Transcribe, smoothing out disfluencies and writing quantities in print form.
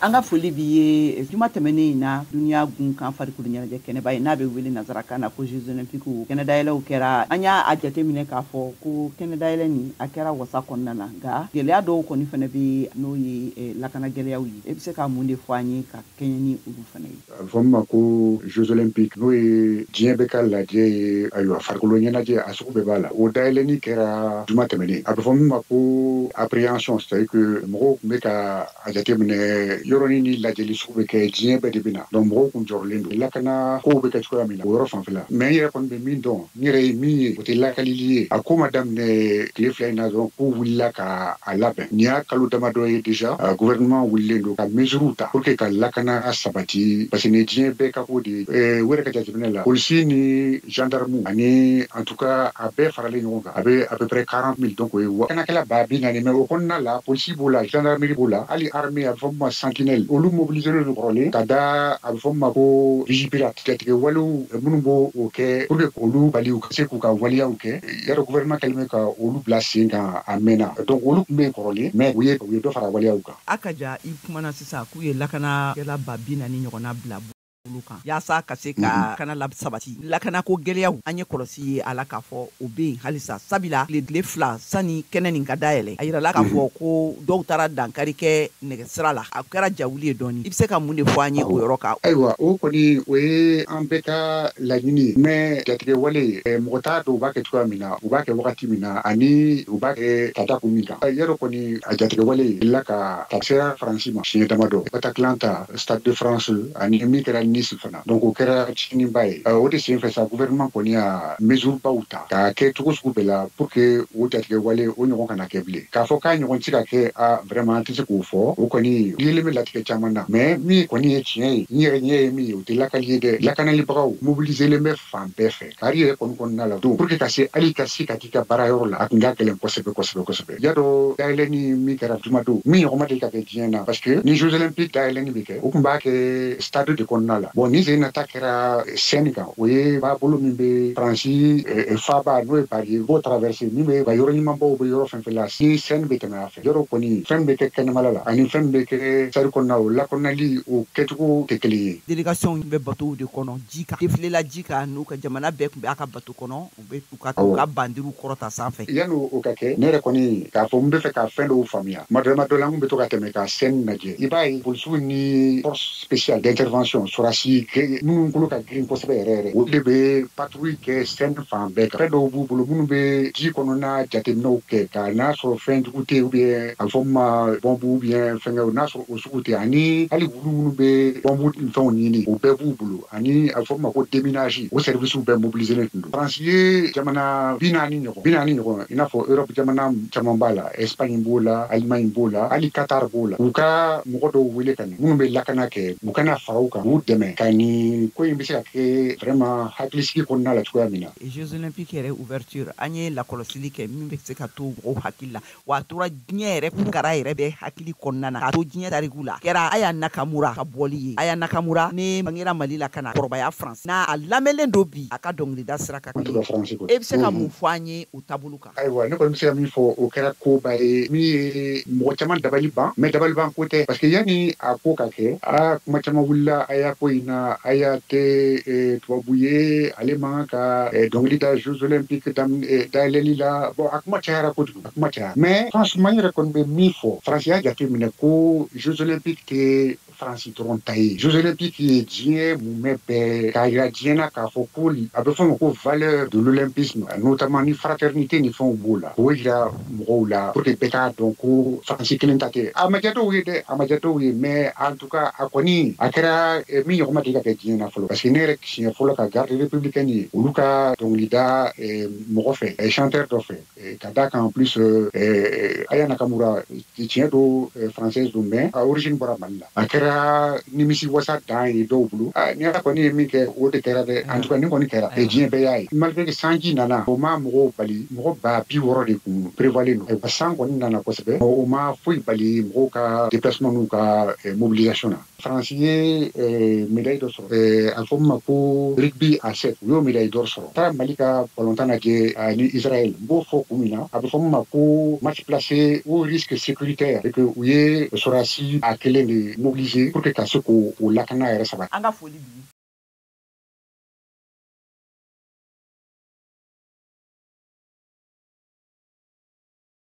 an ka foli b'i ye juma tɛmɛnen in na duniya gun kan farikolo ɲɛnajɛ kɛnɛba ye n'a bɛ wele nanzarakan na ko Jeux olympiques kɛnɛdayɛlɛw kɛra an y'a jateminɛ k'a fɔ ko kɛnɛdayɛlɛ nin a kɛra wasa kɔnɔna na nka gɛlɛya dɔw kɔni fana bɛ n'o ye lakana gɛlɛyaw ye e bɛ se ka mun de fɔ an ye ka kɛɲɛ ni olu fana ye. A bɛ fɔ min ma ko Jeux olympiques n'o ye diɲɛ bɛɛ ka lajɛ ye ayiwa farikolo ɲɛnajɛ a sugu bɛɛ b'a la o dayɛlɛnni kɛra juma tɛmɛnen a bɛ fɔ min ma ko appréhension c'est-à-dire que mɔgɔw tun bɛ ka a jateminɛ yɔrɔnin ni lajɛli sugu bɛ kɛ diɲɛ bɛɛ de bɛ na donc mɔgɔw tun jɔrɔlen don lakana kow bɛ kɛ cogoya min na o yɔrɔ fanfɛla mais n yɛrɛ kɔni bɛ min dɔn n yɛrɛ ye min ye o tɛ lakalili ye a ko ma daminɛ tile fila in na dɔrɔn k'u wulila ka a labɛn nin y'a kalo damadɔ ye déjà gouvernement wulilen don ka mesure ta pour que ka lakana sabati parce que nin diɲɛ bɛɛ ka ko de ye o yɛrɛ ka jateminɛ la polisi ni gendarme ani en tout cas a bɛɛ faralen ɲɔgɔn kan a bɛ à peu près 40 000 donc o ye lakanakɛla ba bi naani mais o kɔnɔna la polisi b'o la gendarmerie b'o la hali armée a bɛ fɔ min ma sentinelle olu mobiliselen don kɔrɔlen ka da a bɛ fɔ min ma ko vigipirate tigɛtigɛ walew minnu b'o kɛ pour que olu bali u ka se k'u ka waleyaw kɛ yɔrɔ gouvernement kɛlen bɛ ka olu bila sen kan a mɛnna donc olu tun bɛ yen kɔrɔlen mais u ye dɔ fara waleyaw kan. A ka ja i kumana sisan k'u ye lakanakɛla ba bi naani ɲɔgɔnna bila kan yaasa ka se ka kana la sabati lakana ko gɛlɛyaw an ye kɔlɔsi ye a la k'a fɔ o bɛ yen halisa sabila tile fila sani kɛnɛ nin ka dayɛlɛ a yirala k'a fɔ ko dɔw taara dankari kɛ nɛgɛsira la a kɛra jawuli ye dɔɔni i bɛ se ka mun de fɔ an ye o yɔrɔ kan. Ayiwa o kɔni o ye an bɛɛ ka laɲini ye mais jatigɛ wale mɔgɔ t'a dɔn u b'a kɛ cogoya min na u b'a kɛ wagati min na ani u b'a kɛ ka da kun min kan yɔrɔ kɔni a jatigɛ wale la ka sera Faransi ma siɲɛ damadɔ Bataclan ta Stade de France ani min kɛra Nice fana donc o kɛra tiɲɛniba ye o de senfɛ sa gouvernement kɔni y'a mesure baw ta k'a kɛ cogo sugu bɛɛ la pour que o jatigɛ wale o ɲɔgɔn kana kɛ bilen k'a fɔ k'a ɲɔgɔn tɛ se ka kɛ vraiment an tɛ se k'o fɔ o kɔni yelen bɛ latigɛ caman na mais min kɔni ye tiɲɛ ye n yɛrɛ ɲɛ ye min ye o tɛ lakali ye dɛ lakanalibagaw mobiliselen bɛ fan bɛɛ fɛ kari yɛrɛ kɔni kɔnɔna la donc pour que ka se hali ka se ka t'i ka baarayɔrɔ la a tun ka gɛlɛn kosɛbɛ kosɛbɛ kosɛbɛ y'a dɔn dayɛlɛnni min kɛra jumadon min ɲɔgɔn ma deli ka kɛ diɲɛ na parce que ni Jeux olympiques dayɛlɛnni bɛ kɛ o tun b'a kɛ stade de kɔnɔna la bon ni nata kɛra scène kan o ye b'a bolo min bɛ Faransi faba n'o ye Paris b'o traverser min bɛ ba yɔrɔ ɲumanbaw bɛ yɔrɔ fɛn fɛn la si scène bɛ tɛmɛ a fɛ yɔrɔ kɔni fɛn bɛ kɛ kɛnɛmala la ani fɛn bɛ kɛ sari kɔnɔna o lakɔnɔnali o kɛcogo tɛ kelen ye. Délégation bɛ bateau de kɔnɔ ji kan défilela ji kan n'u ka jamana bɛɛ tun bɛ a ka bateau kɔnɔ u bɛ u ka bandiru kɔrɔta sanfɛ. Yanni o ka kɛ ne yɛrɛ kɔni k'a fɔ n bɛ fɛ ka fɛn dɔw faamuya madama dɔ la n bɛ to ka tɛmɛ ka scène lajɛ i b'a ye polisiw ni force spéciale d'intervention sɔrɔsi minnu kolo ka girin kosɛbɛ yɛrɛ yɛrɛ o de bɛ patrouille kɛ scène fan bɛɛ kan fɛn dɔw b'u bolo minnu bɛ ji kɔnɔna jateminɛw kɛ ka n'a sɔrɔ fɛn jugu tɛ ou bien a bɛ fɔ min ma bɔnbu ou bien fɛnkɛw n'a sɔrɔ o sugu tɛ ani hali wulu minnu bɛ bɔnbu ni fɛnw ɲini o bɛɛ b'u bolo ani a bɛ fɔ min ma ko déminage o service bɛɛ mobiliselen tun don Faransi ye jamana 40 ɲɔgɔn i n'a fɔ Europe jamana caman b'a la Espagne b'o la Allemagne b'o la hali Qatar b'o la u ka mɔgɔ dɔw wele ka na minnu bɛ lakana kɛ u kana fara u kan u dɛmɛ ka nin ko in bɛ se ka kɛ vraiment hakilisigi kɔnɔna la cogoya min na. Jeux olympiques yɛrɛ ouverture an ye lakɔlɔsili kɛ min bɛ se ka to mɔgɔw hakili la wa a tora diɲɛ yɛrɛ kunkara yɛrɛ bɛ hakili kɔnɔna na k'a to diɲɛ tariku la kɛra Aya Nakamura ka bɔli ye Aya Nakamura ne bangera Mali la ka na kɔrɔbaya France n'a a lamɛnlen don bi a ka dɔnkilida sira kan e bɛ se ka mun fɔ an ye o taabolo kan. Ayiwa ne kɔni bɛ se ka min fɔ o kɛra koba ye min ye mɔgɔ caman dabali ban mais dabali ban ko tɛ parce que yanni a ko ka kɛ kuma caman wulila Aya ko in na Aya tɛ tubabu ye ale man ka dɔnkili da Jeux olympiques dayɛlɛli la bon a kuma cayara kojugu a kuma cayara mais franchement n yɛrɛ kɔni bɛ min fɔ Faransi y'a jateminɛ ko Jeux olympiques tɛ Faransi dɔrɔn ta ye Jeux olympiques ye diɲɛ mumɛ bɛɛ k'a jira diɲɛ na k'a fɔ ko a bɛ fɔ ma ko valeur de l'olympisme notamment ni fraternité ni fɛnw b'o la o jira mɔgɔw la pour que bɛɛ k'a dɔn ko Faransi kelen ta tɛ a ma diya dɔw ye dɛ a ma diya dɔw ye mais en tout cas a kɔni a kɛra min ɲɔgɔn ma deli ka kɛ diɲɛ na fɔlɔ parce que ne yɛrɛ siɲɛ fɔlɔ ka garde républicaine ye olu ka dɔnkilida mɔgɔ fɛ chanteur dɔ fɛ ka da kan en plus Aya Nakamura tiɲɛ don française don mais a origine bɔra Mali la a kɛra kɛra nimisi wasa dan ye dɔw bolo ni ala kɔni ye min kɛ o de kɛra dɛ en tout cas ni kɔni kɛra diɲɛ bɛɛ y'a ye malgré que sanji nana o ma mɔgɔw bali mɔgɔ 60 de kun prévoilen don san kɔni nana kosɛbɛ o ma foyi bali mɔgɔw ka déplacement n'u ka mobilisation na faransi ye médaille dɔ sɔrɔ a fɔ min ma ko rugby à 7 u y'o médaille d'or sɔrɔ taara mali ka balontan lajɛ ni Israël n b'o fɔ kun min na a bɛ fɔ min ma ko match placé au risque sécuritaire et que u ye sɔrɔdasi a kelen de mobiliser pour que ka se k'o lakana yɛrɛ sabati an ka foli bi